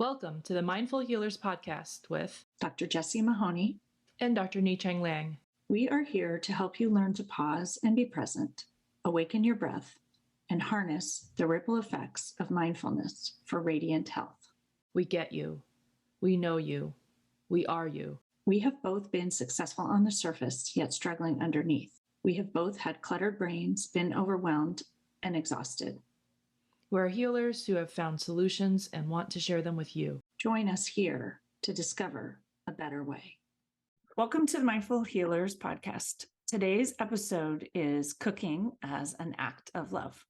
Welcome to the Mindful Healers podcast with Dr. Jessie Mahoney and Dr. Ni-Cheng Liang. We are here to help you learn to pause and be present, awaken your breath, and harness the ripple effects of mindfulness for radiant health. We get you. We know you. We are you. We have both been successful on the surface, yet struggling underneath. We have both had cluttered brains, been overwhelmed, and exhausted. We're healers who have found solutions and want to share them with you. Join us here to discover a better way. Welcome to the Mindful Healers podcast. Today's episode is cooking as an act of love.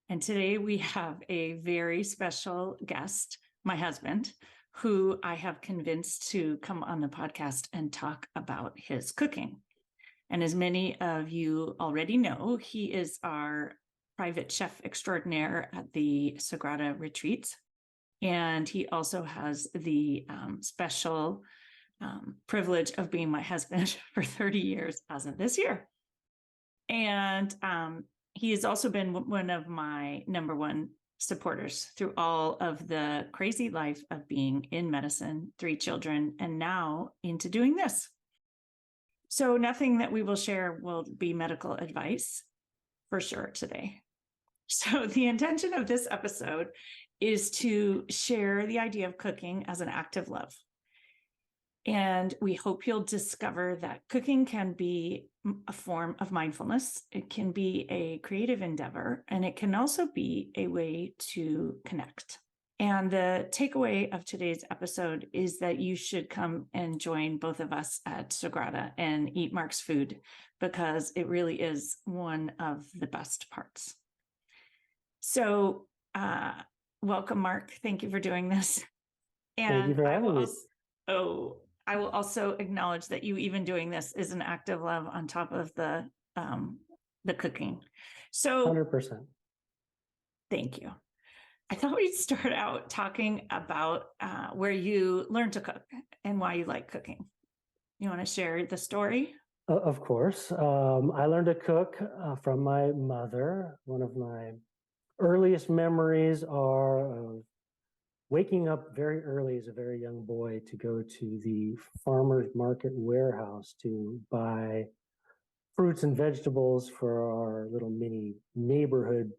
And today we have a very special guest, my husband, who I have convinced to come on the podcast and talk about his cooking. And as many of you already know, he is our private chef extraordinaire at the Sagrada retreats. And he also has the special privilege of being my husband for 30 years as of this year. And he has also been one of my number one supporters through all of the crazy life of being in medicine, 3 children, and now into doing this. So nothing that we will share will be medical advice for sure today. So the intention of this episode is to share the idea of cooking as an act of love. And we hope you'll discover that cooking can be a form of mindfulness. It can be a creative endeavor, and it can also be a way to connect. And the takeaway of today's episode is that you should come and join both of us at Sagrada and eat Mark's food, because it really is one of the best parts. So welcome, Mark. Thank you for doing this. And thank you for having me. I will also acknowledge that you even doing this is an act of love on top of the cooking. So 100%. Thank you. I thought we'd start out talking about where you learned to cook and why you like cooking. You want to share the story? Of course. I learned to cook from my mother. One of my earliest memories are of waking up very early as a very young boy to go to the farmer's market warehouse to buy fruits and vegetables for our little mini neighborhood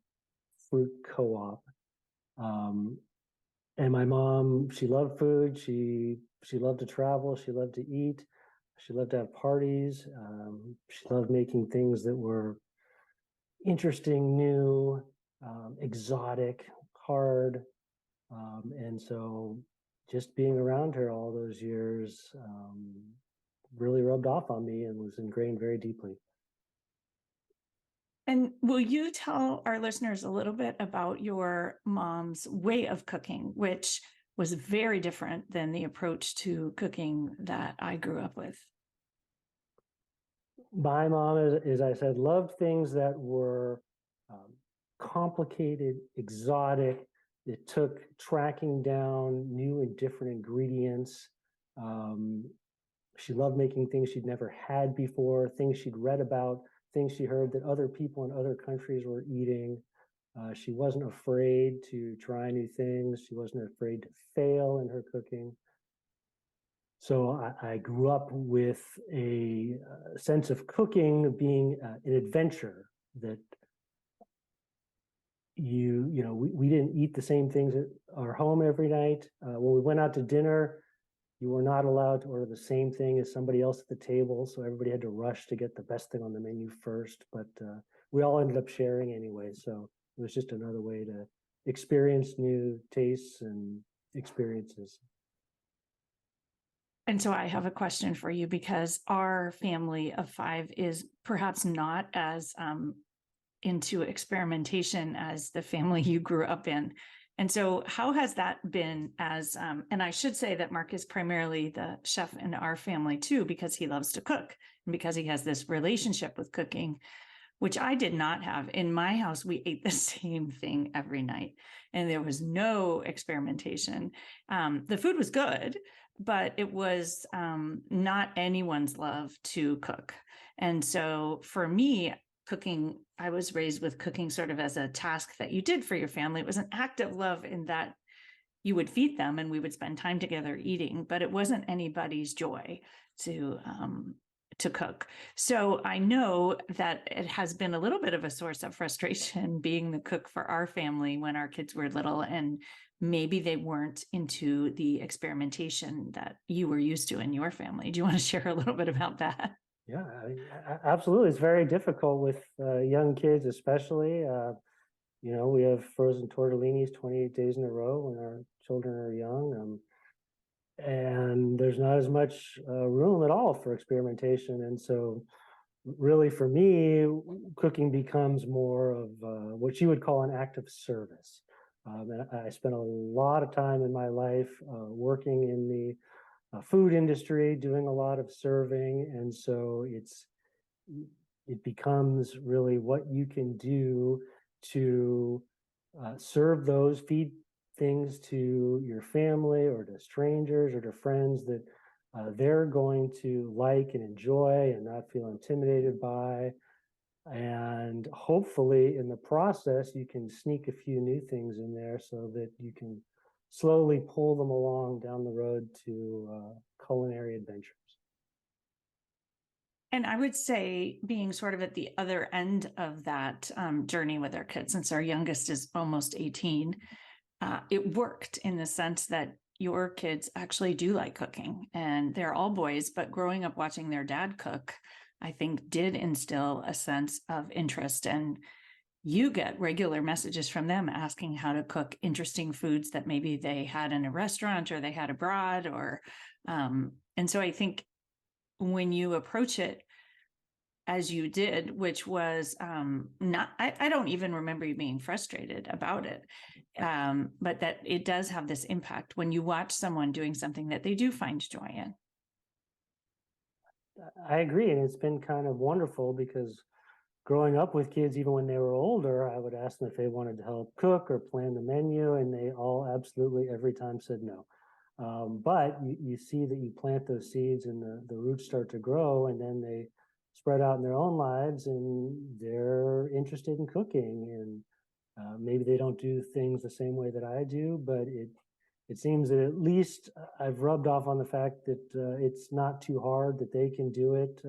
fruit co-op. And my mom, she loved food. She loved to travel. She loved to eat. She loved to have parties. She loved making things that were interesting, new, exotic, hard. And so just being around her all those years really rubbed off on me and was ingrained very deeply. And will you tell our listeners a little bit about your mom's way of cooking, which was very different than the approach to cooking that I grew up with? My mom, as I said, loved things that were complicated, exotic. It took tracking down new and different ingredients. She loved making things she'd never had before, things she'd read about, things she heard that other people in other countries were eating. She wasn't afraid to try new things. She wasn't afraid to fail in her cooking. So I grew up with a sense of cooking being an adventure that we didn't eat the same things at our home every night. When we went out to dinner, you were not allowed to order the same thing as somebody else at the table. So everybody had to rush to get the best thing on the menu first. But we all ended up sharing anyway. So it was just another way to experience new tastes and experiences. And so I have a question for you, because our family of 5 is perhaps not as into experimentation as the family you grew up in. And so how has that been as, and I should say that Mark is primarily the chef in our family too, because he loves to cook and because he has this relationship with cooking, which I did not have. In my house, we ate the same thing every night and there was no experimentation. The food was good, but it was not anyone's love to cook. And so for me, cooking, I was raised with cooking sort of as a task that you did for your family. It was an act of love in that you would feed them and we would spend time together eating, but it wasn't anybody's joy to cook. So I know that it has been a little bit of a source of frustration being the cook for our family when our kids were little, and maybe they weren't into the experimentation that you were used to in your family. Do you want to share a little bit about that? Yeah, absolutely. It's very difficult with young kids, especially. We have frozen tortellinis 28 days in a row when our children are young. And there's not as much room at all for experimentation. And so really for me, cooking becomes more of what you would call an act of service. And I spent a lot of time in my life working in the food industry, doing a lot of serving. And so it becomes really what you can do to feed things to your family or to strangers or to friends that they're going to like and enjoy and not feel intimidated by. And hopefully in the process, you can sneak a few new things in there so that you can slowly pull them along down the road to culinary adventures. And I would say, being sort of at the other end of that journey with our kids, since our youngest is almost 18, it worked in the sense that your kids actually do like cooking, and they're all boys, but growing up watching their dad cook, I think did instill a sense of interest. And you get regular messages from them asking how to cook interesting foods that maybe they had in a restaurant or they had abroad, or and so I think when you approach it as you did, which was I don't even remember you being frustrated about it, but that it does have this impact when you watch someone doing something that they do find joy in. I agree. And it's been kind of wonderful because growing up with kids, even when they were older, I would ask them if they wanted to help cook or plan the menu, and they all absolutely every time said no. But you see that you plant those seeds and the roots start to grow, and then they spread out in their own lives and they're interested in cooking. And maybe they don't do things the same way that I do, but it seems that at least I've rubbed off on the fact that it's not too hard, that they can do it.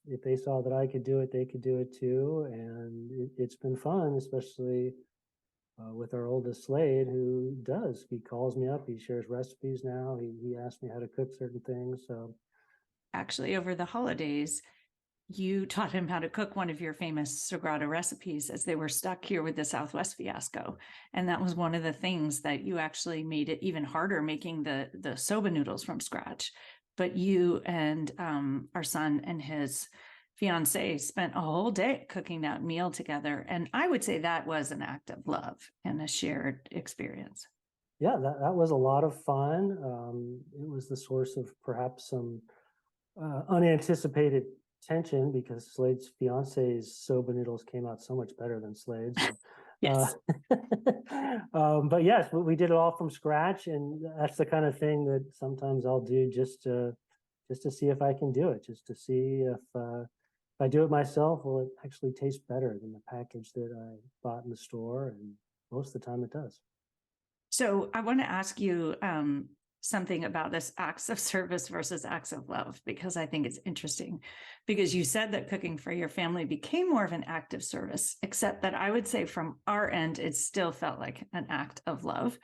If they saw that I could do it, they could do it too. And it's been fun, especially with our oldest Slade, who does. He calls me up, he shares recipes now. He asks me how to cook certain things. So Actually, over the holidays, you taught him how to cook one of your famous Sagrada recipes as they were stuck here with the Southwest fiasco. And that was one of the things that you actually made it even harder, making the soba noodles from scratch. But you and our son and his fiance spent a whole day cooking that meal together. And I would say that was an act of love and a shared experience. yeah, that was a lot of fun. It was the source of perhaps some unanticipated tension because Slade's fiance's soba noodles came out so much better than Slade's. Yes. But yes, we did it all from scratch, and that's the kind of thing that sometimes I'll do just to see if I can do it, just to see if I do it myself, will it actually taste better than the package that I bought in the store, and most of the time it does. So I want to ask you something about this acts of service versus acts of love, because I think it's interesting. Because you said that cooking for your family became more of an act of service, except that I would say from our end, it still felt like an act of love.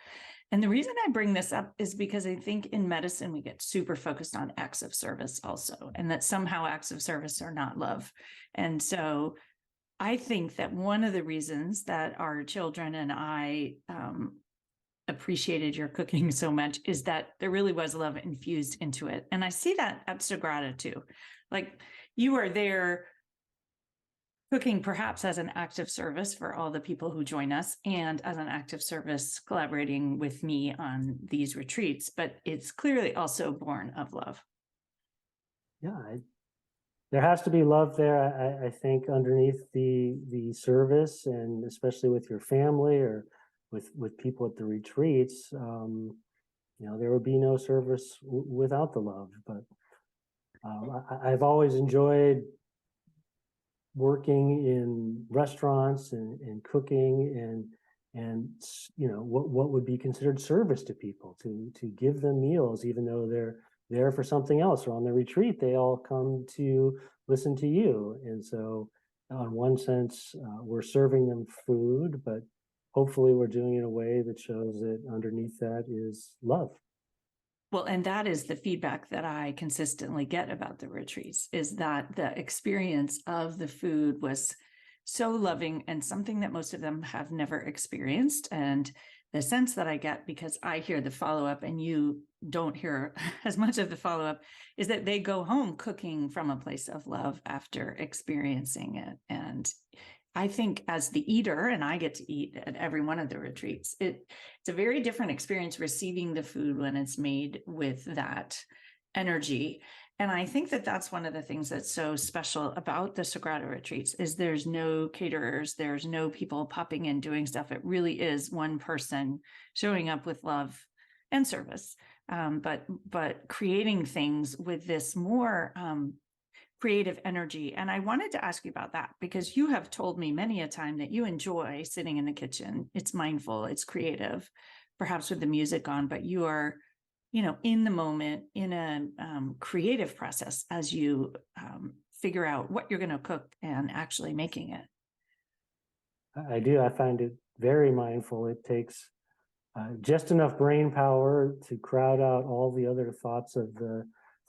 And the reason I bring this up is because I think in medicine, we get super focused on acts of service also, and that somehow acts of service are not love. And so I think that one of the reasons that our children and I appreciated your cooking so much is that there really was love infused into it. And I see that at Sagrada too. Like, you are there cooking perhaps as an act of service for all the people who join us, and as an act of service collaborating with me on these retreats, but it's clearly also born of love. Yeah, there has to be love there, I think, underneath the service, and especially with your family or with people at the retreats. There would be no service without the love. But I've always enjoyed working in restaurants and cooking, and and what would be considered service to people, to give them meals, even though they're there for something else, or on their retreat, they all come to listen to you. And so, on one sense, we're serving them food, but hopefully we're doing it in a way that shows that underneath that is love. Well, and that is the feedback that I consistently get about the retreats, is that the experience of the food was so loving and something that most of them have never experienced. And the sense that I get, because I hear the follow-up and you don't hear as much of the follow-up, is that they go home cooking from a place of love after experiencing it. And I think as the eater, and I get to eat at every one of the retreats, it's a very different experience receiving the food when it's made with that energy. And I think that that's one of the things that's so special about the Sagrada retreats, is there's no caterers, there's no people popping in doing stuff. It really is one person showing up with love and service, but creating things with this more creative energy. And I wanted to ask you about that, because you have told me many a time that you enjoy sitting in the kitchen. It's mindful, it's creative, perhaps with the music on, but you are, in the moment, in a creative process as you figure out what you're going to cook and actually making it. I do. I find it very mindful. It takes just enough brain power to crowd out all the other thoughts of the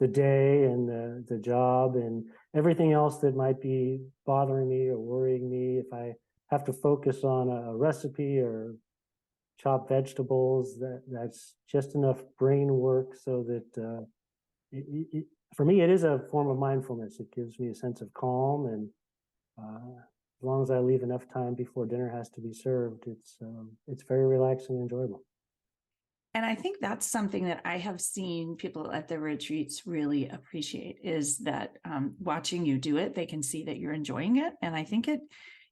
day and the job and everything else that might be bothering me or worrying me. If I have to focus on a recipe or chop vegetables, that's just enough brain work so that for me, it is a form of mindfulness. It gives me a sense of calm, and as long as I leave enough time before dinner has to be served, it's very relaxing and enjoyable. And I think that's something that I have seen people at the retreats really appreciate, is that watching you do it, they can see that you're enjoying it. And I think it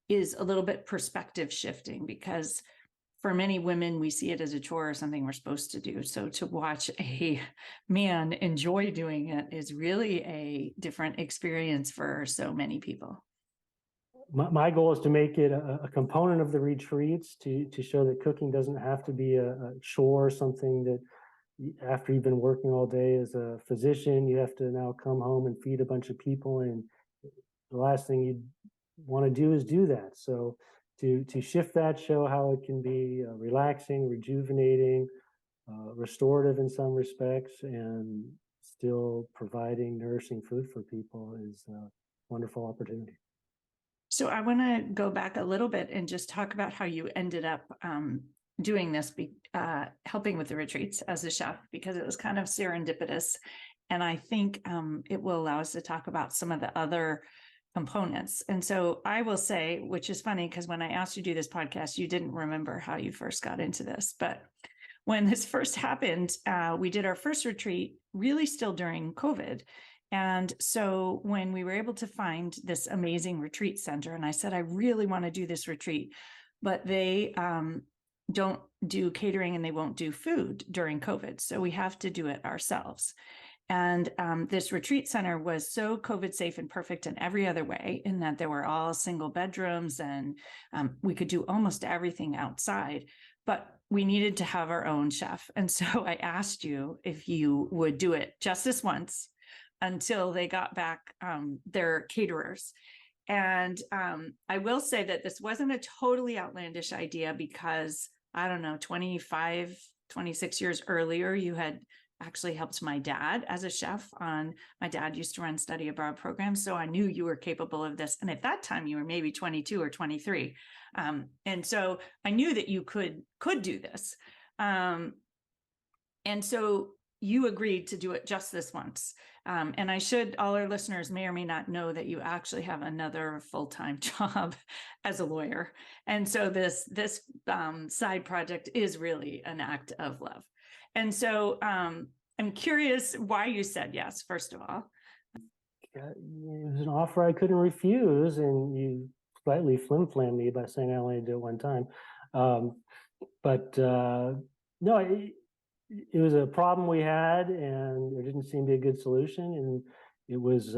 is a little bit perspective shifting, because for many women, we see it as a chore or something we're supposed to do. So to watch a man enjoy doing it is really a different experience for so many people. My goal is to make it a component of the retreats, to show that cooking doesn't have to be a chore, something that after you've been working all day as a physician, you have to now come home and feed a bunch of people. And the last thing you want to do is do that. So to shift that, show how it can be relaxing, rejuvenating, restorative in some respects, and still providing nourishing food for people is a wonderful opportunity. So I want to go back a little bit and just talk about how you ended up doing this, helping with the retreats as a chef, because it was kind of serendipitous. And I think it will allow us to talk about some of the other components. And so I will say, which is funny, because when I asked you to do this podcast, you didn't remember how you first got into this. But when this first happened, we did our first retreat really still during COVID. And so when we were able to find this amazing retreat center, and I said, I really want to do this retreat, but they don't do catering and they won't do food during COVID. So we have to do it ourselves. And this retreat center was so COVID safe and perfect in every other way, in that there were all single bedrooms and we could do almost everything outside, but we needed to have our own chef. And so I asked you if you would do it just this once, until they got back their caterers. And I will say that this wasn't a totally outlandish idea, because I don't know, 25, 26 years earlier, you had actually helped my dad as a chef my dad used to run study abroad programs. So I knew you were capable of this. And at that time you were maybe 22 or 23. And so I knew that you could do this. And so you agreed to do it just this once. And all our listeners may or may not know that you actually have another full-time job as a lawyer. And so this side project is really an act of love. And so I'm curious why you said yes, first of all. It was an offer I couldn't refuse, and you slightly flim-flammed me by saying I only did it one time. No, it was a problem we had, and there didn't seem to be a good solution. And it was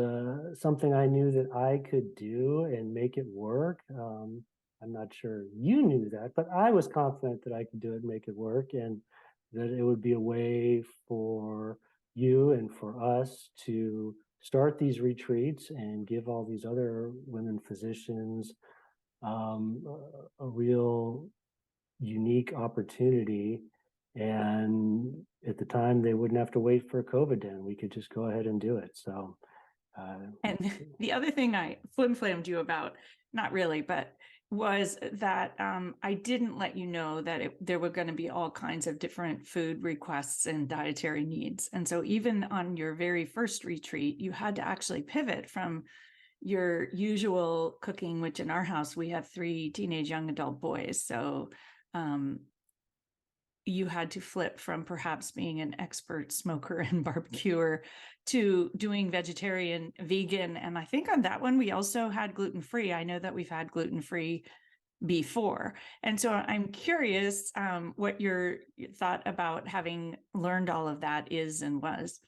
something I knew that I could do and make it work. I'm not sure you knew that, but I was confident that I could do it and make it work, and that it would be a way for you and for us to start these retreats and give all these other women physicians a real unique opportunity. And at the time, they wouldn't have to wait for COVID to end. We could just go ahead and do it. So, And the other thing I flim-flammed you about, not really, but was that I didn't let you know that there were going to be all kinds of different food requests and dietary needs. And so even on your very first retreat, you had to actually pivot from your usual cooking, which in our house, we have 3 teenage young adult boys. So you had to flip from perhaps being an expert smoker and barbecuer to doing vegetarian, vegan. And I think on that one, we also had gluten-free. I know that we've had gluten-free before. And so I'm curious what your thought about having learned all of that is and was.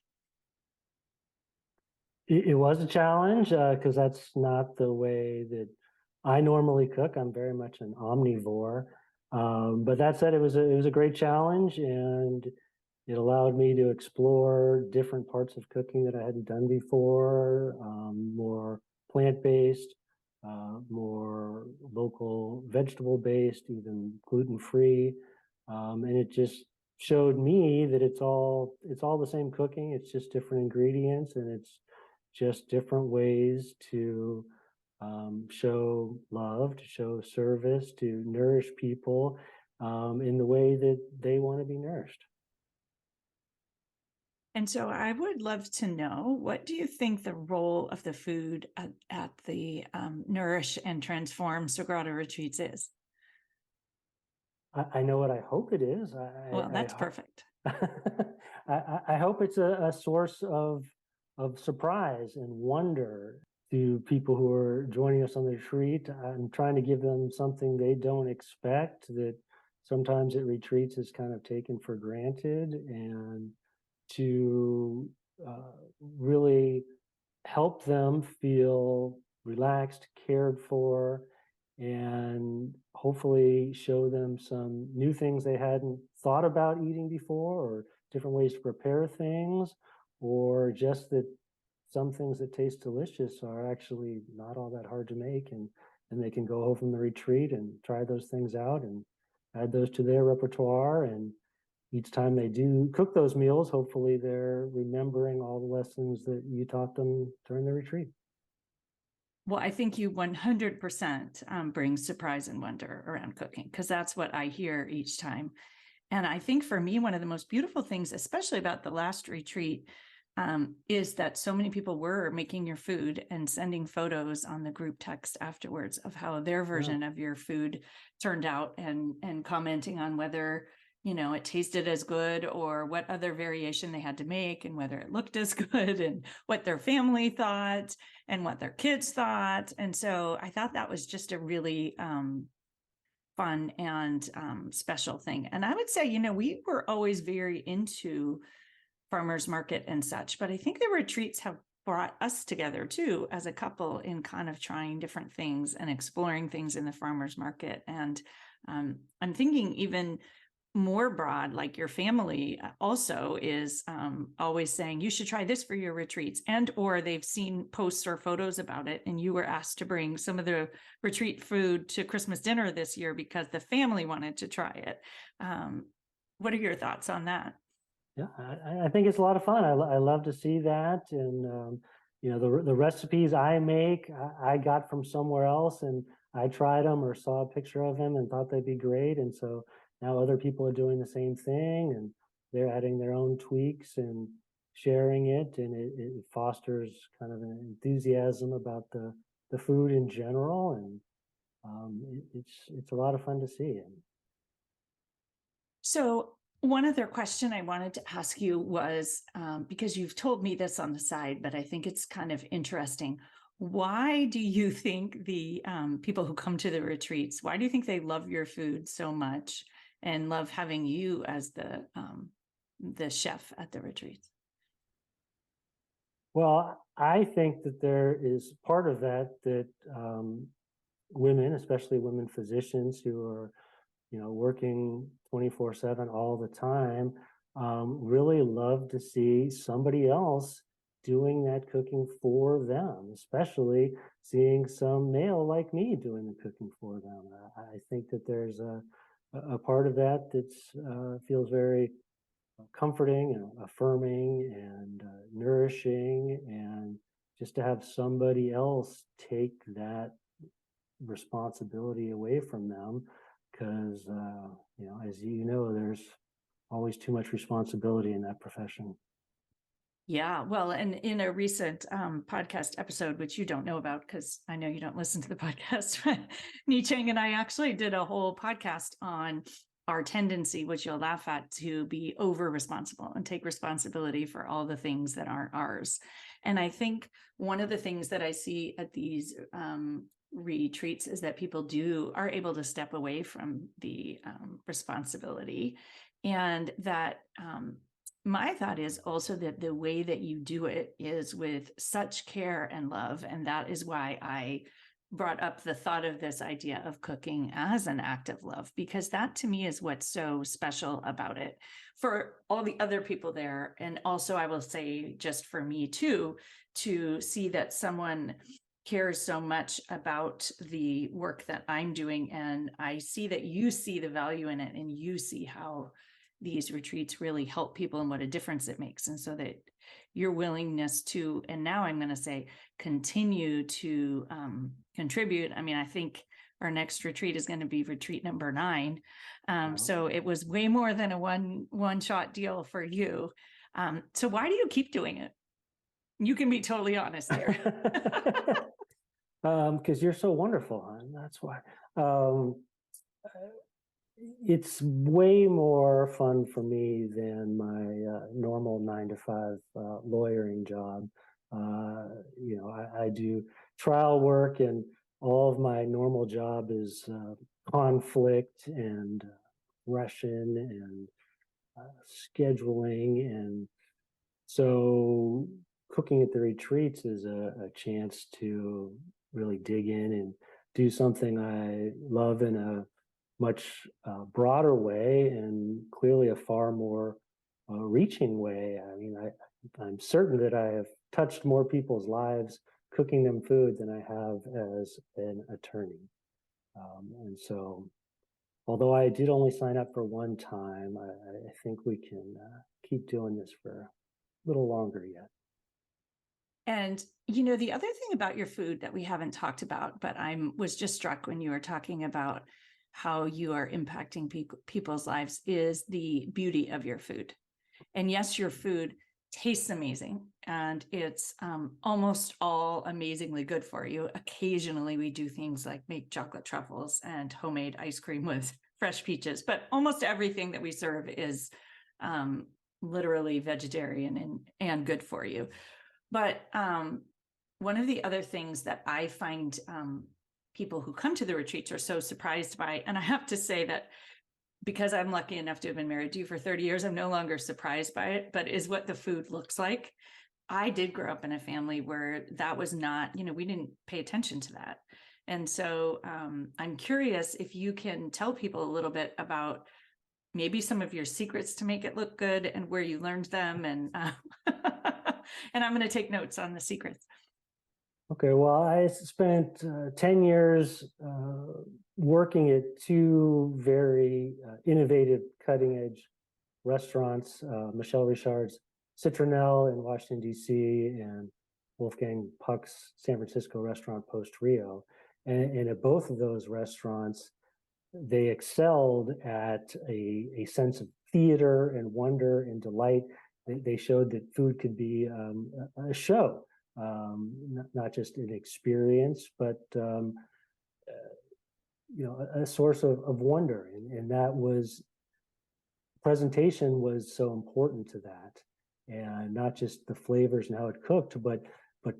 it was a challenge because that's not the way that I normally cook. I'm very much an omnivore. But that said, it was a great challenge, and it allowed me to explore different parts of cooking that I hadn't done before, more plant-based, more local vegetable-based, even gluten-free. And it just showed me that it's all the same cooking. It's just different ingredients, and it's just different ways to show love, to show service, to nourish people in the way that they want to be nourished. And so I would love to know, what do you think the role of the food at the Nourish and Transform Sagrada retreats is? I know what I hope it is. Well, that's perfect. I hope it's a source of surprise and wonder to people who are joining us on the retreat. I'm trying to give them something they don't expect, that sometimes at retreats is kind of taken for granted, and to really help them feel relaxed, cared for, and hopefully show them some new things they hadn't thought about eating before, or different ways to prepare things, or just that some things that taste delicious are actually not all that hard to make, and they can go home from the retreat and try those things out and add those to their repertoire. And each time they do cook those meals, hopefully they're remembering all the lessons that you taught them during the retreat. Well, I think you 100% bring surprise and wonder around cooking, because that's what I hear each time. And I think for me, one of the most beautiful things, especially about the last retreat, is that so many people were making your food and sending photos on the group text afterwards of how their version of your food turned out, and commenting on whether, you know, it tasted as good or what other variation they had to make, and whether it looked as good, and what their family thought and what their kids thought. And so I thought that was just a really fun and special thing. And I would say, you know, we were always very into farmers market and such, but I think the retreats have brought us together too as a couple in kind of trying different things and exploring things in the farmers market. And I'm thinking even more broad, like your family also is always saying you should try this for your retreats, and or they've seen posts or photos about it, and you were asked to bring some of the retreat food to Christmas dinner this year because the family wanted to try it. What are your thoughts on that? Yeah, I think it's a lot of fun. I love to see that. And you know, the recipes I make, I got from somewhere else, and I tried them or saw a picture of them and thought they'd be great. And so now other people are doing the same thing, and they're adding their own tweaks and sharing it, and it fosters kind of an enthusiasm about the food in general. And it's a lot of fun to see. So one other question I wanted to ask you was, because you've told me this on the side, but I think it's kind of interesting. Why do you think the people who come to the retreats, why do you think they love your food so much and love having you as the chef at the retreats? Well, I think that there is part of that women, especially women physicians who are, working 24/7 all the time, really love to see somebody else doing that cooking for them, especially seeing some male like me doing the cooking for them. I think that there's a part of that that's feels very comforting and affirming and nourishing, and just to have somebody else take that responsibility away from them, because as you know, there's always too much responsibility in that profession. Yeah, well, and in a recent podcast episode, which you don't know about because I know you don't listen to the podcast, Ni Chang and I actually did a whole podcast on our tendency, which you'll laugh at, to be over responsible and take responsibility for all the things that aren't ours. And I think one of the things that I see at these retreats is that people are able to step away from the responsibility, and that my thought is also that the way that you do it is with such care and love. And that is why I brought up the thought of this idea of cooking as an act of love, because that to me is what's so special about it for all the other people there. And also, I will say, just for me too, to see that someone cares so much about the work that I'm doing. And I see that you see the value in it, and you see how these retreats really help people and what a difference it makes. And so that your willingness to, and now I'm going to say, continue to contribute. I mean, I think our next retreat is going to be retreat number 9. Wow. So it was way more than a one shot deal for you. So why do you keep doing it? You can be totally honest here. Because you're so wonderful, hon. That's why. It's way more fun for me than my normal 9 to 5 lawyering job. I do trial work, and all of my normal job is conflict and Russian and scheduling. And so cooking at the retreats is a chance to really dig in and do something I love in a much broader way, and clearly a far more reaching way. I mean, I'm certain that I have touched more people's lives cooking them food than I have as an attorney. And so, although I did only sign up for one time, I think we can keep doing this for a little longer yet. And, the other thing about your food that we haven't talked about, but I was just struck when you were talking about how you are impacting people's lives, is the beauty of your food. And yes, your food tastes amazing, and it's almost all amazingly good for you. Occasionally we do things like make chocolate truffles and homemade ice cream with fresh peaches, but almost everything that we serve is literally vegetarian and good for you. But one of the other things that I find people who come to the retreats are so surprised by, and I have to say that because I'm lucky enough to have been married to you for 30 years, I'm no longer surprised by it, but is what the food looks like. I did grow up in a family where that was not, we didn't pay attention to that. And so I'm curious if you can tell people a little bit about maybe some of your secrets to make it look good and where you learned them. And and I'm going to take notes on the secrets. Okay, well, I spent 10 years working at 2 very innovative, cutting-edge restaurants, Michel Richard's Citronelle in Washington, D.C., and Wolfgang Puck's San Francisco restaurant, Postrio. And at both of those restaurants, they excelled at a sense of theater and wonder and delight. They showed that food could be a show. Not just an experience, but a source of wonder, and that was presentation was so important to that, and not just the flavors and how it cooked, but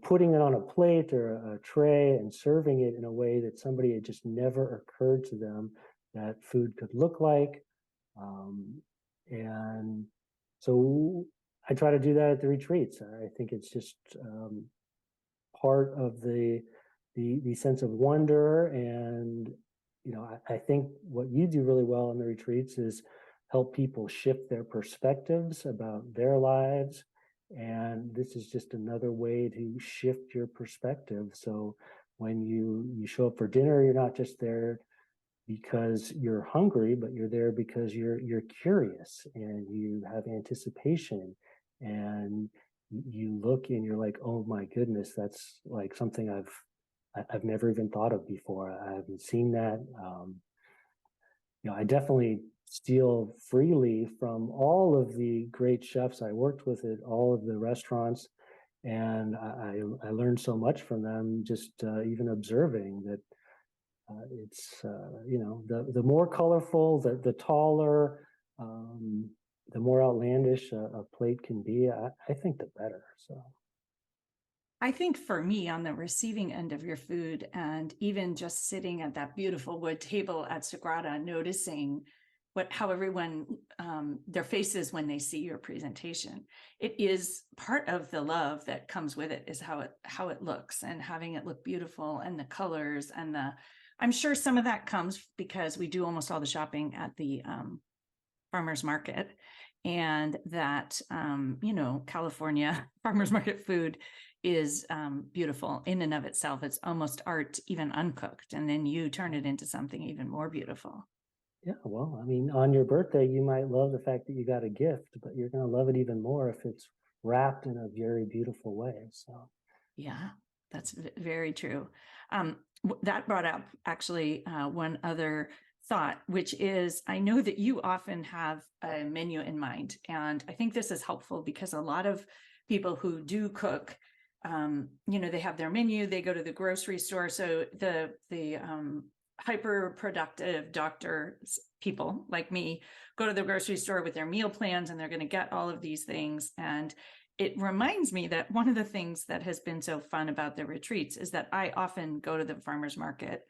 putting it on a plate or a tray and serving it in a way that somebody had just never occurred to them that food could look like, and so I try to do that at the retreats. I think it's just part of the the sense of wonder. And I think what you do really well in the retreats is help people shift their perspectives about their lives. And this is just another way to shift your perspective. So when you show up for dinner, you're not just there because you're hungry, but you're there because you're curious and you have anticipation, and you look and you're like, oh my goodness, that's like something I've never even thought of before. I haven't seen that. I definitely steal freely from all of the great chefs I worked with at all of the restaurants, and I learned so much from them, just even observing that. It's the more colorful, the taller, the more outlandish a plate can be. I think the better. So I think for me, on the receiving end of your food, and even just sitting at that beautiful wood table at Sagrada, noticing how everyone, their faces when they see your presentation, it is part of the love that comes with it, is how it looks, and having it look beautiful, and the colors, and I'm sure some of that comes because we do almost all the shopping at the farmers market, and that California farmers market food is beautiful in and of itself. It's almost art, even uncooked, and then you turn it into something even more beautiful. Yeah, well, I mean, on your birthday, you might love the fact that you got a gift, but you're going to love it even more if it's wrapped in a very beautiful way. So yeah, that's very true. That brought up actually one other thought, which is, I know that you often have a menu in mind, and I think this is helpful because a lot of people who do cook, they have their menu, they go to the grocery store. So the hyper productive doctors, people like me, go to the grocery store with their meal plans, and they're going to get all of these things. And it reminds me that one of the things that has been so fun about the retreats is that I often go to the farmer's market,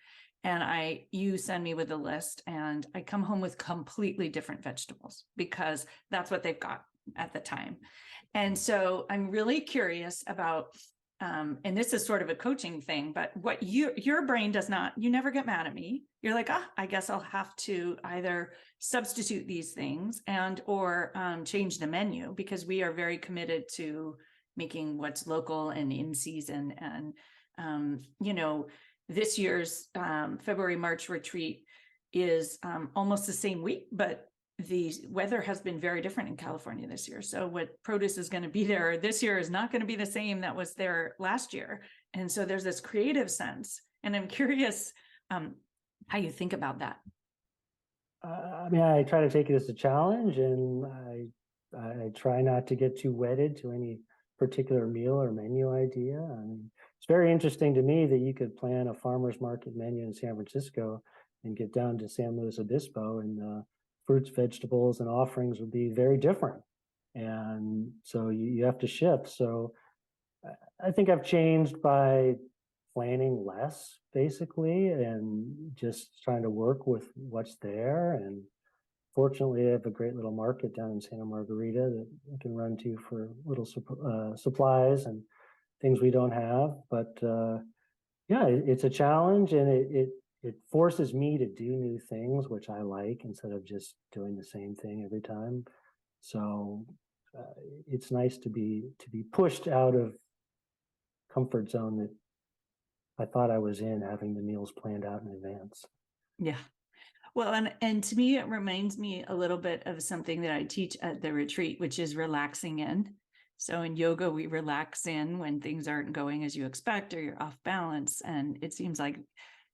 and you send me with a list, and I come home with completely different vegetables because that's what they've got at the time. And so I'm really curious about, and this is sort of a coaching thing, but what your brain does not, you never get mad at me. You're like, I guess I'll have to either substitute these things or change the menu, because we are very committed to making what's local and in season. And, this year's February-March retreat is almost the same week, but the weather has been very different in California this year. So what produce is going to be there this year is not going to be the same that was there last year. And so there's this creative sense. And I'm curious how you think about that. I mean, I try to take it as a challenge, and I try not to get too wedded to any particular meal or menu idea. I mean, it's very interesting to me that you could plan a farmer's market menu in San Francisco and get down to San Luis Obispo, and fruits, vegetables, and offerings would be very different. And so you have to shift. So I think I've changed by planning less, basically, and just trying to work with what's there. And fortunately, I have a great little market down in Santa Margarita that I can run to for little supplies and things we don't have. But yeah, it's a challenge, and it forces me to do new things, which I like, instead of just doing the same thing every time. So it's nice to be pushed out of comfort zone that I thought I was in, having the meals planned out in advance. Yeah. Well, and to me, it reminds me a little bit of something that I teach at the retreat, which is relaxing in. So in yoga, we relax in when things aren't going as you expect or you're off balance. And it seems like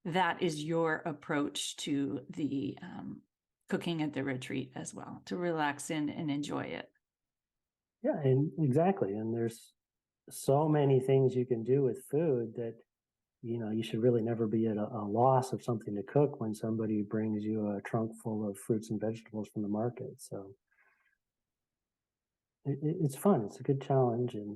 that is your approach to the cooking at the retreat as well, to relax in and enjoy it. Yeah, and exactly. And there's so many things you can do with food that, you should really never be at a loss of something to cook when somebody brings you a trunk full of fruits and vegetables from the market. So it's fun. It's a good challenge, and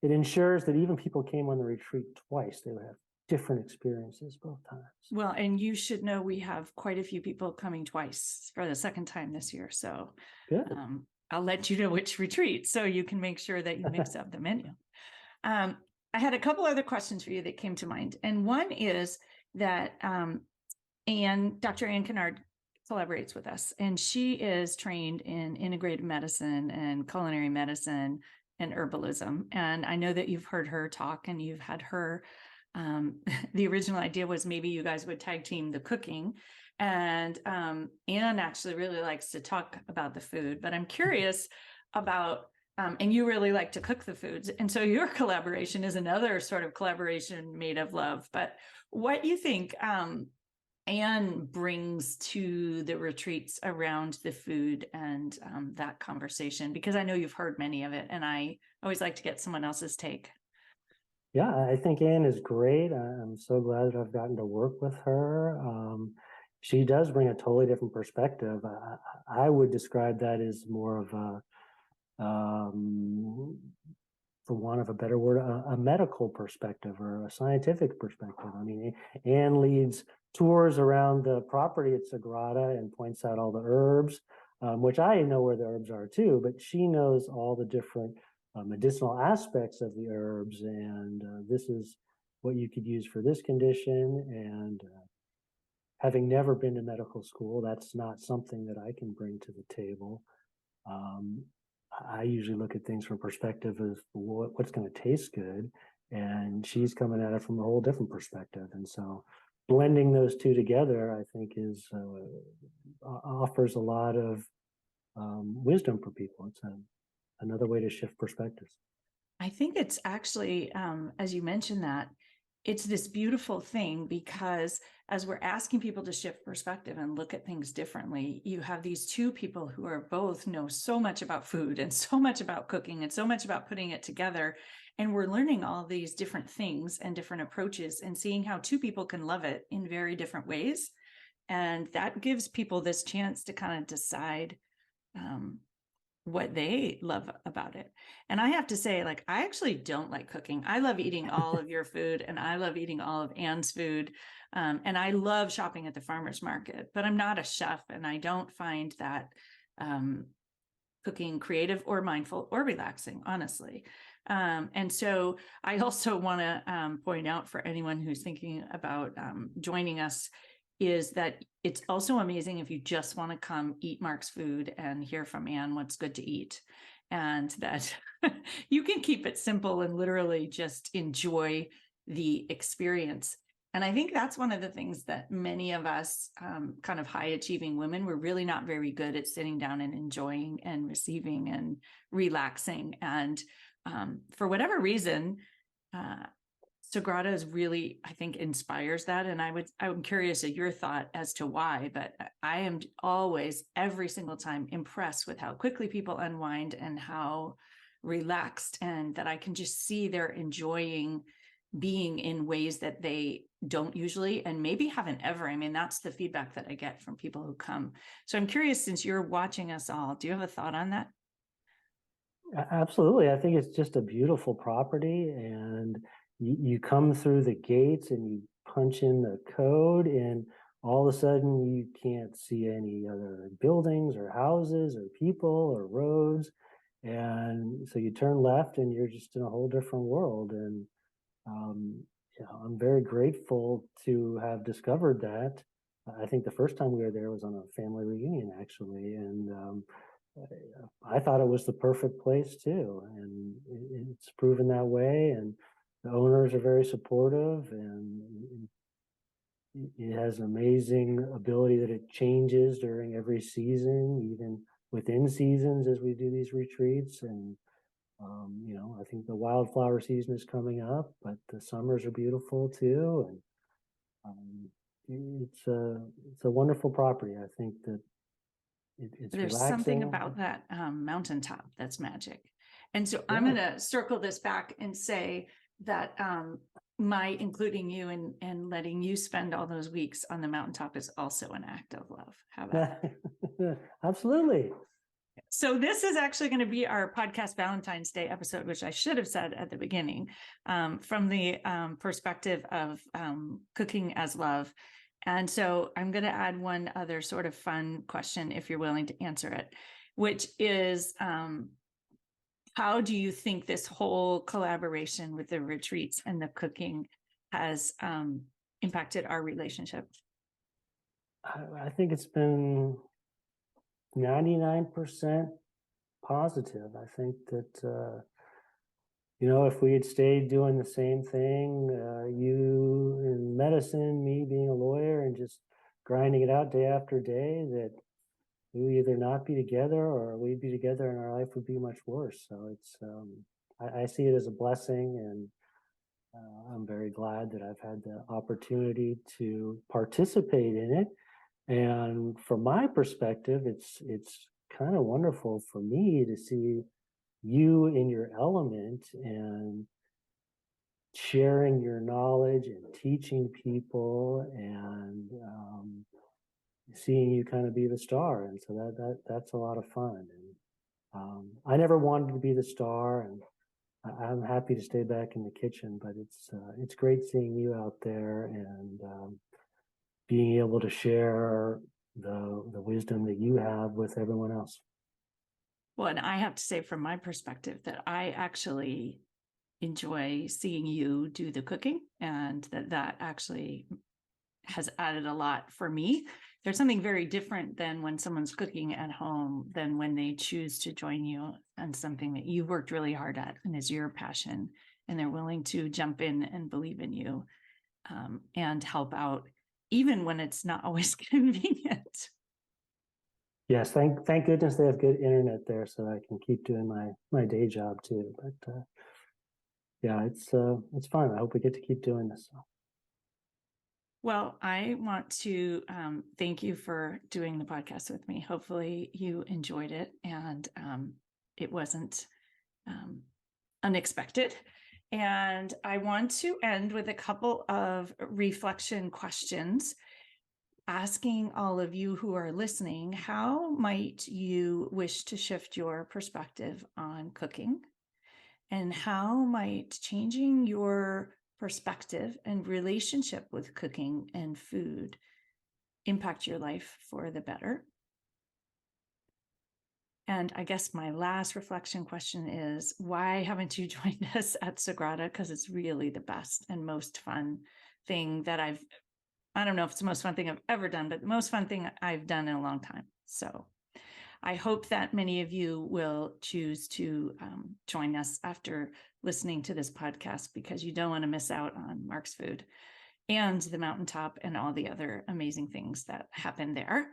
it ensures that even people came on the retreat twice, they would have different experiences both times. Well, and you should know we have quite a few people coming twice for the second time this year. So good. I'll let you know which retreat so you can make sure that you mix up the menu. I had a couple other questions for you that came to mind. And one is that Dr. Ann Kennard collaborates with us, and she is trained in integrative medicine and culinary medicine and herbalism. And I know that you've heard her talk and you've had her. The original idea was maybe you guys would tag team the cooking. And Ann actually really likes to talk about the food, but I'm curious about and you really like to cook the foods. And so your collaboration is another sort of collaboration made of love. But what you think Anne brings to the retreats around the food and that conversation? Because I know you've heard many of it, and I always like to get someone else's take. Yeah, I think Anne is great. I'm so glad that I've gotten to work with her. She does bring a totally different perspective. I would describe that as more of a for want of a better word, a medical perspective or a scientific perspective. I mean, Anne leads tours around the property at Sagrada and points out all the herbs, which I know where the herbs are too, but she knows all the different medicinal aspects of the herbs. And this is what you could use for this condition. And having never been to medical school, that's not something that I can bring to the table. I usually look at things from perspective of what's going to taste good, and she's coming at it from a whole different perspective. And so blending those two together, I think, is offers a lot of wisdom for people. It's another way to shift perspectives. I think it's actually, as you mentioned that, it's this beautiful thing, because as we're asking people to shift perspective and look at things differently, you have these two people who are both know so much about food and so much about cooking and so much about putting it together. And we're learning all these different things and different approaches and seeing how two people can love it in very different ways. And that gives people this chance to kind of decide what they love about it. And I have to say, like, I actually don't like cooking. I love eating all of your food, and I love eating all of Anne's food. And I love shopping at the farmer's market, but I'm not a chef, and I don't find that cooking creative or mindful or relaxing, honestly. And so I also want to point out for anyone who's thinking about joining us, is that it's also amazing if you just want to come eat Mark's food and hear from Anne what's good to eat, and that you can keep it simple and literally just enjoy the experience. And I think that's one of the things that many of us kind of high achieving women, we're really not very good at sitting down and enjoying and receiving and relaxing. And for whatever reason, Sagrada is really, I think, inspires that. And I'm curious of your thought as to why, but I am always, every single time, impressed with how quickly people unwind and how relaxed, and that I can just see they're enjoying being in ways that they don't usually, and maybe haven't ever. I mean, that's the feedback that I get from people who come. So I'm curious, since you're watching us all, do you have a thought on that? Absolutely. I think it's just a beautiful property, and you come through the gates and you punch in the code, and all of a sudden you can't see any other buildings or houses or people or roads. And so you turn left and you're just in a whole different world. And I'm very grateful to have discovered that. I think the first time we were there was on a family reunion, actually. And I thought it was the perfect place too, and it's proven that way. And the owners are very supportive, and it has an amazing ability that it changes during every season, even within seasons as we do these retreats. And I think the wildflower season is coming up, but the summers are beautiful too. And it's a wonderful property. I think that it's There's relaxing. something about that mountaintop that's magic. And so Yeah. I'm going to circle this back and say that my including you and letting you spend all those weeks on the mountaintop is also an act of love. How about that? Absolutely. So this is actually going to be our podcast Valentine's Day episode, which I should have said at the beginning, from the perspective of cooking as love. And so I'm going to add one other sort of fun question, if you're willing to answer it, which is, how do you think this whole collaboration with the retreats and the cooking has impacted our relationship? I think it's been 99% positive. I think that, if we had stayed doing the same thing, you in medicine, me being a lawyer, and just grinding it out day after day, that we would either not be together or we'd be together and our life would be much worse. So I see it as a blessing, and I'm very glad that I've had the opportunity to participate in it. And from my perspective, it's kind of wonderful for me to see you in your element and sharing your knowledge and teaching people, and seeing you kind of be the star. And so that's a lot of fun. And I never wanted to be the star, and I'm happy to stay back in the kitchen, but it's great seeing you out there, and being able to share the wisdom that you have with everyone else. Well, and I have to say from my perspective that I actually enjoy seeing you do the cooking, and that actually has added a lot for me. There's something very different than when someone's cooking at home than when they choose to join you on something that you worked really hard at and is your passion, and they're willing to jump in and believe in you, and help out, even when it's not always convenient. Yes, thank goodness they have good internet there, so I can keep doing my day job too. But yeah, it's fun. I hope we get to keep doing this. Well, I want to thank you for doing the podcast with me. Hopefully you enjoyed it, and it wasn't unexpected. And I want to end with a couple of reflection questions, asking all of you who are listening, how might you wish to shift your perspective on cooking? And how might changing your perspective and relationship with cooking and food impact your life for the better? And I guess my last reflection question is, why haven't you joined us at Sagrada? Because it's really the best and most fun thing that I don't know if it's the most fun thing I've ever done, but the most fun thing I've done in a long time. So I hope that many of you will choose to join us after listening to this podcast, because you don't want to miss out on Mark's Food and the mountaintop and all the other amazing things that happen there.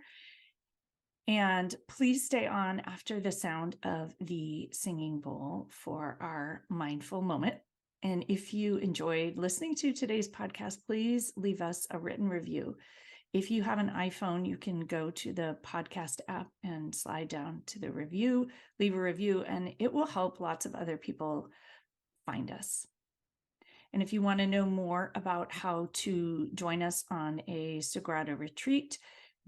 And please stay on after the sound of the singing bowl for our mindful moment. And if you enjoyed listening to today's podcast, please leave us a written review. If you have an iPhone, you can go to the podcast app and slide down to the review, leave a review, and it will help lots of other people find us. And if you want to know more about how to join us on a Sagrada retreat,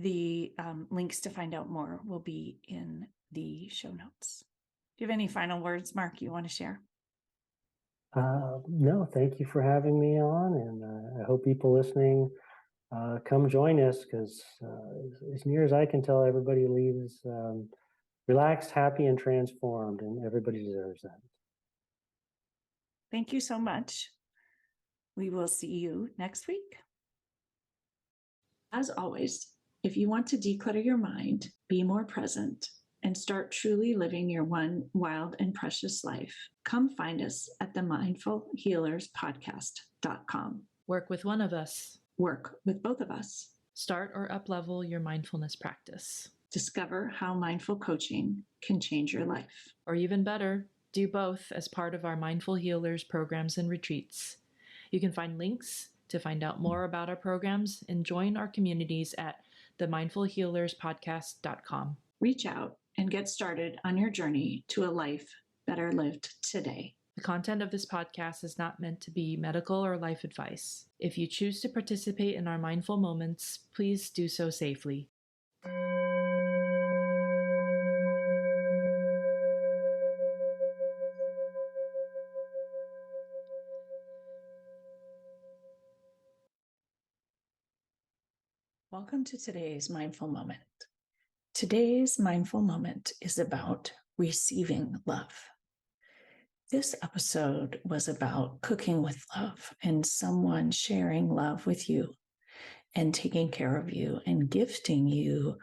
the links to find out more will be in the show notes. Do you have any final words, Mark, you want to share? No, thank you for having me on, and I hope people listening come join us, because as near as I can tell, everybody leaves relaxed, happy, and transformed, and everybody deserves that. Thank you so much. We will see you next week. As always, if you want to declutter your mind, be more present, and start truly living your one wild and precious life, come find us at the mindfulhealerspodcast.com. Work with one of us. Work with both of us. Start or up-level your mindfulness practice. Discover how mindful coaching can change your life. Or even better, do both as part of our Mindful Healers programs and retreats. You can find links to find out more about our programs and join our communities at themindfulhealerspodcast.com. Reach out and get started on your journey to a life better lived today. The content of this podcast is not meant to be medical or life advice. If you choose to participate in our mindful moments, please do so safely. Welcome to today's mindful moment. Today's mindful moment is about receiving love. This episode was about cooking with love and someone sharing love with you and taking care of you and gifting you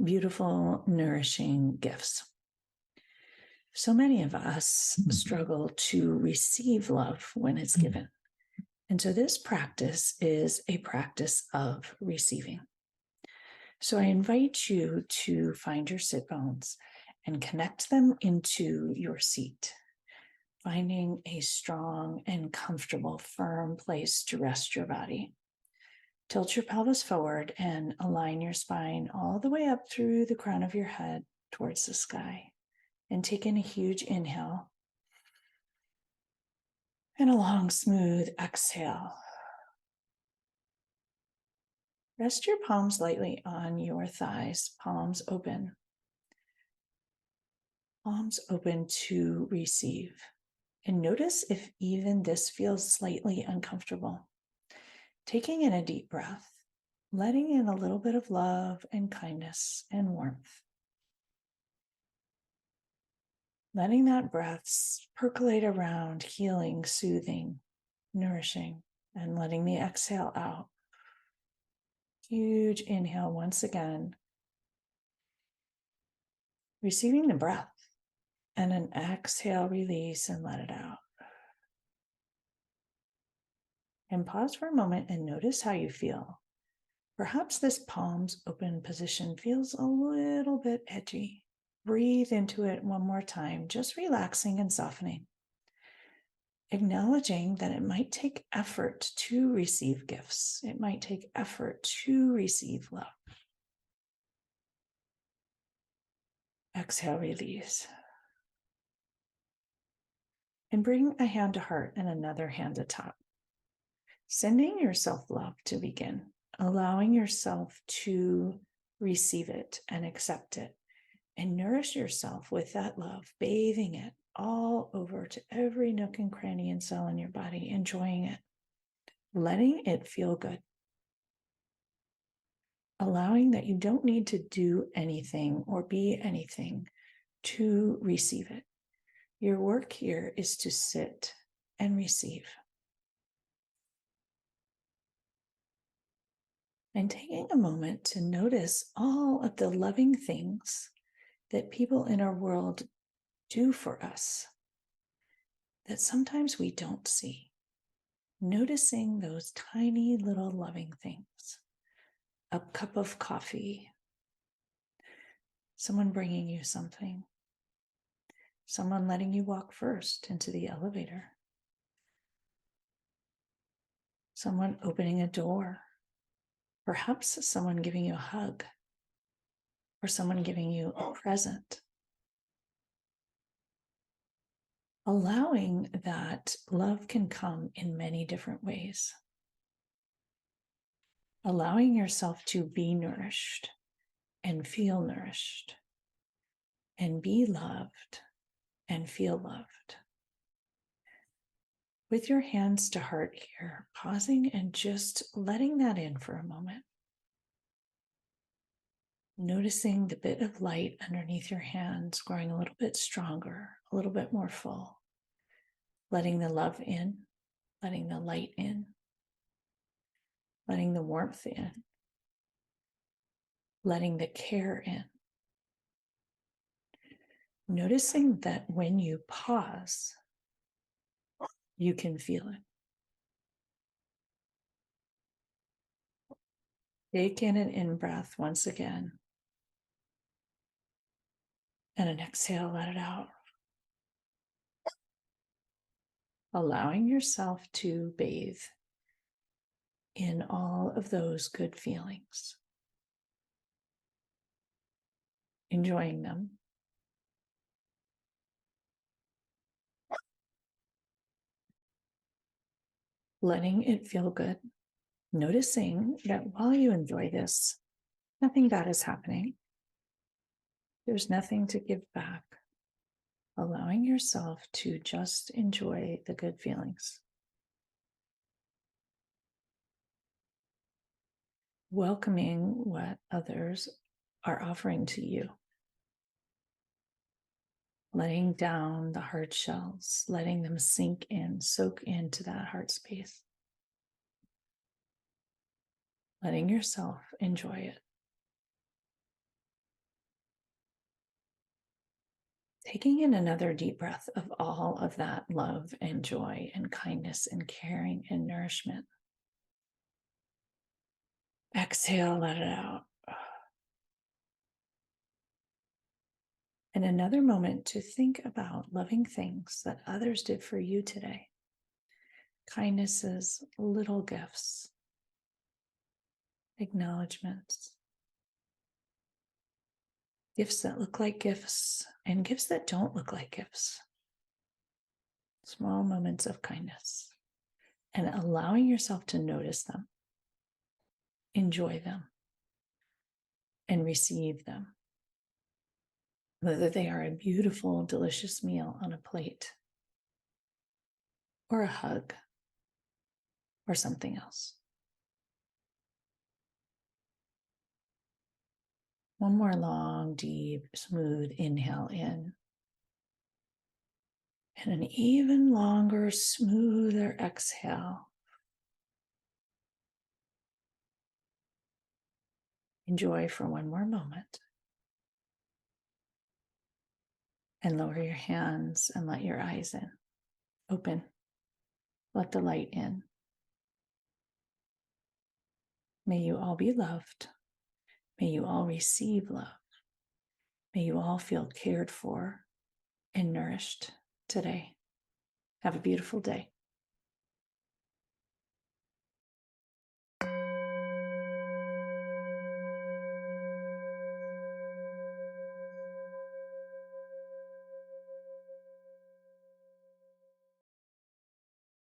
beautiful, nourishing gifts. So many of us struggle to receive love when it's given. And so this practice is a practice of receiving. So I invite you to find your sit bones and connect them into your seat, finding a strong and comfortable, firm place to rest your body. Tilt your pelvis forward and align your spine all the way up through the crown of your head towards the sky. And take in a huge inhale and a long, smooth exhale. Rest your palms lightly on your thighs, palms open. Palms open to receive. And notice if even this feels slightly uncomfortable. Taking in a deep breath, letting in a little bit of love and kindness and warmth. Letting that breath percolate around, healing, soothing, nourishing, and letting the exhale out. Huge inhale once again. Receiving the breath, and an exhale, release and let it out. And pause for a moment and notice how you feel. Perhaps this palms open position feels a little bit edgy. Breathe into it one more time, just relaxing and softening. Acknowledging that it might take effort to receive gifts. It might take effort to receive love. Exhale, release. And bring a hand to heart and another hand to top. Sending yourself love to begin, allowing yourself to receive it and accept it, and nourish yourself with that love, bathing it all over to every nook and cranny and cell in your body, enjoying it, letting it feel good. Allowing that you don't need to do anything or be anything to receive it. Your work here is to sit and receive. And taking a moment to notice all of the loving things that people in our world do for us that sometimes we don't see. Noticing those tiny little loving things. A cup of coffee, someone bringing you something, someone letting you walk first into the elevator, someone opening a door, perhaps someone giving you a hug, or someone giving you a present. Allowing that love can come in many different ways. Allowing yourself to be nourished and feel nourished and be loved and feel loved. With your hands to heart here, pausing and just letting that in for a moment. Noticing the bit of light underneath your hands growing a little bit stronger, a little bit more full. Letting the love in, letting the light in, letting the warmth in, letting the care in. Noticing that when you pause, you can feel it. Take in an in-breath once again. And an exhale, let it out. Allowing yourself to bathe in all of those good feelings. Enjoying them. Letting it feel good. Noticing that while you enjoy this, nothing bad is happening. There's nothing to give back. Allowing yourself to just enjoy the good feelings. Welcoming what others are offering to you. letting down the heart shells, letting them sink in, soak into that heart space, letting yourself enjoy it. Taking in another deep breath of all of that love and joy and kindness and caring and nourishment. Exhale, let it out. And another moment to think about loving things that others did for you today. Kindnesses, little gifts, acknowledgements, gifts that look like gifts and gifts that don't look like gifts. Small moments of kindness and allowing yourself to notice them, enjoy them, and receive them. Whether they are a beautiful, delicious meal on a plate, or a hug, or something else. One more long, deep, smooth inhale in. And an even longer, smoother exhale. Enjoy for one more moment. And lower your hands and let your eyes in. Open. Let the light in. May you all be loved. May you all receive love. May you all feel cared for and nourished today. Have a beautiful day.